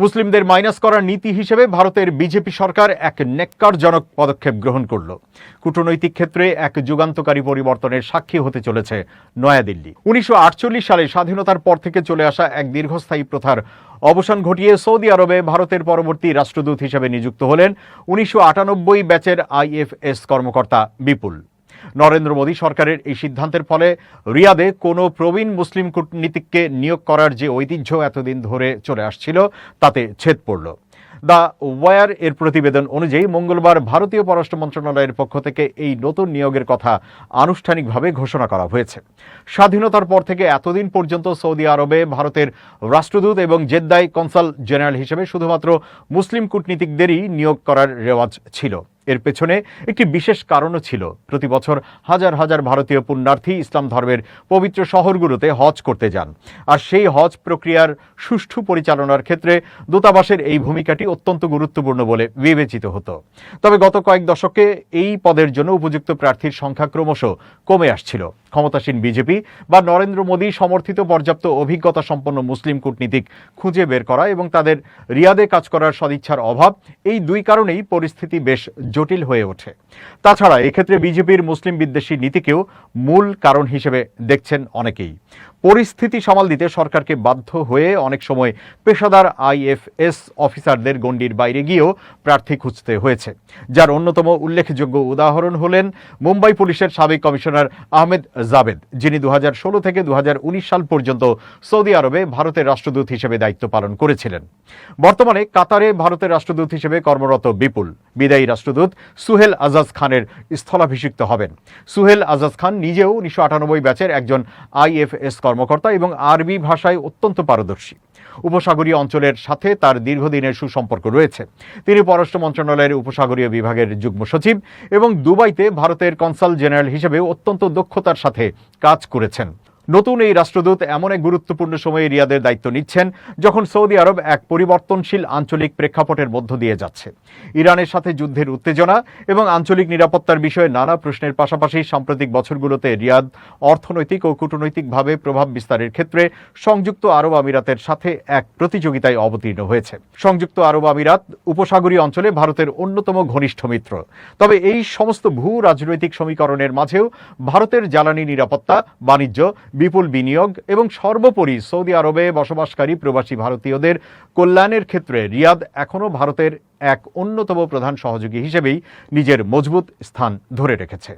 মুসলিমদের মাইনাস করার নীতি হিসেবে ভারতের বিজেপি সরকার এক ন্যাক্কারজনক পদক্ষেপ গ্রহণ করল। কূটনৈতিক ক্ষেত্রে এক যুগান্তকারী পরিবর্তনের সাক্ষী হতে চলেছে নয়াদিল্লি। 1948 সালে স্বাধীনতার পর থেকে চলে আসা এক দীর্ঘস্থায়ী প্রথার অবসান ঘটিয়ে সৌদি আরবে ভারতের পরবর্তী রাষ্ট্রদূত হিসেবে নিযুক্ত হলেন 1998 ব্যাচের IFS কর্মকর্তা বিপুল। নরেন্দ্র মোদী সরকারের এই সিদ্ধান্তের ফলে রিয়াদে কোনো প্রবীণ মুসলিম কূটনীতিককে নিয়োগ করার যে ঐতিহ্য এতদিন ধরে চলে আসছিল তাতে ছেদ পড়ল। দ্য ওয়ার এর প্রতিবেদন অনুযায়ী মঙ্গলবার ভারতীয় পররাষ্ট্র মন্ত্রণালয়ের পক্ষ থেকে এই নতুন নিয়োগের কথা আনুষ্ঠানিকভাবে ঘোষণা করা হয়েছে। স্বাধীনতার পর থেকে এতদিন পর্যন্ত সৌদি আরবে ভারতের রাষ্ট্রদূত এবং জেদ্দায় কনসাল জেনারেল হিসেবে শুধুমাত্র মুসলিম কূটনীতিকদেরই নিয়োগ করার রেওয়াজ ছিল। এর পেছনে একটি বিশেষ কারণও ছিল। প্রতি বছর হাজার হাজার ভারতীয় পুণ্যার্থী ইসলাম ধর্মের পবিত্র শহরগুলোতে হজ করতে যান, আর সেই হজ প্রক্রিয়ার সুষ্ঠু পরিচালনার ক্ষেত্রে দূতাবাসের এই ভূমিকাটি অত্যন্ত গুরুত্বপূর্ণ বলে বিবেচিত হতো। তবে গত কয়েক দশকে এই পদের জন্য উপযুক্ত প্রার্থীর সংখ্যা ক্রমশ কমে আসছিল। ক্ষমতাসীন বিজেপি বা নরেন্দ্র মোদী সমর্থিত পর্যাপ্ত অভিজ্ঞতা সম্পন্ন মুসলিম কূটনীতিক খুঁজে বের করা এবং তাদের রিয়াদে কাজ করার সদিচ্ছার অভাব, এই দুই কারণেই পরিস্থিতি বেশ জটিল হয়ে ওঠে। তাছাড়া এক্ষেত্রে বিজেপির মুসলিম বিদ্বেষী নীতিকেও মূল কারণ হিসেবে দেখছেন অনেকেই। পরিস্থিতি সামাল দিতে সরকারকে বাধ্য হয়ে অনেক সময় পেশাদার IFS অফিসারদের গণ্ডির বাইরে গিয়েও প্রার্থী খুঁজতে হয়েছে, যার অন্যতম উল্লেখযোগ্য উদাহরণ হলেন মুম্বাই পুলিশের সাবেক কমিশনার আহমেদ জাবেদ, যিনি 2016 থেকে 2019 সাল পর্যন্ত সৌদি আরবে ভারতের রাষ্ট্রদূত হিসেবে দায়িত্ব পালন করেছিলেন। বর্তমানে কাতারে ভারতের রাষ্ট্রদূত হিসেবে কর্মরত বিপুল বিদায়ী রাষ্ট্রদূত সুহেল আজাজ খানের স্থলাভিষিক্ত হবেন। সুহেল আজাজ খান নিজেও 1998 ব্যাচের একজন IFS কর্মকর্তা এবং আরবি ভাষায় অত্যন্ত পারদর্শী। উপসাগরীয় অঞ্চলের সাথে তার দীর্ঘদিনের সুসম্পর্ক রয়েছে। তিনি পররাষ্ট্র মন্ত্রণালয়ের উপসাগরীয় বিভাগের যুগ্ম সচিব এবং দুবাইতে ভারতের কনসাল জেনারেল হিসেবে অত্যন্ত দক্ষতার সাথে কাজ করেছেন। নতুন এই রাষ্ট্রদূত এমন এক গুরুত্বপূর্ণ সময়ে রিয়াদের দায়িত্ব নিচ্ছেন যখন সৌদি আরব এক পরিবর্তনশীল আঞ্চলিক প্রেক্ষাপটের মধ্য দিয়ে যাচ্ছে। ইরানের সাথে যুদ্ধের উত্তেজনা এবং আঞ্চলিক নিরাপত্তার বিষয়ে নানা প্রশ্নের পাশাপাশি সাম্প্রতিক বছরগুলোতে রিয়াদ অর্থনৈতিক ও কূটনৈতিকভাবে প্রভাব বিস্তারের ক্ষেত্রে সংযুক্ত আরব আমিরাতের সাথে এক প্রতিযোগিতায় অবতীর্ণ হয়েছে। সংযুক্ত আরব আমিরাত উপসাগরীয় অঞ্চলে ভারতের অন্যতম ঘনিষ্ঠ মিত্র। তবে এই সমস্ত ভূ রাজনৈতিক সমীকরণের মাঝেও ভারতের জ্বালানি নিরাপত্তা, বাণিজ্য, বিপুল বিনিয়োগ এবং সর্বোপরি সৌদি আরবে বসবাসকারী প্রবাসী ভারতীয়দের কল্যাণের ক্ষেত্রে রিয়াদ এখনও ভারতের এক অন্যতম প্রধান সহযোগী হিসেবেই নিজের মজবুত স্থান ধরে রেখেছে।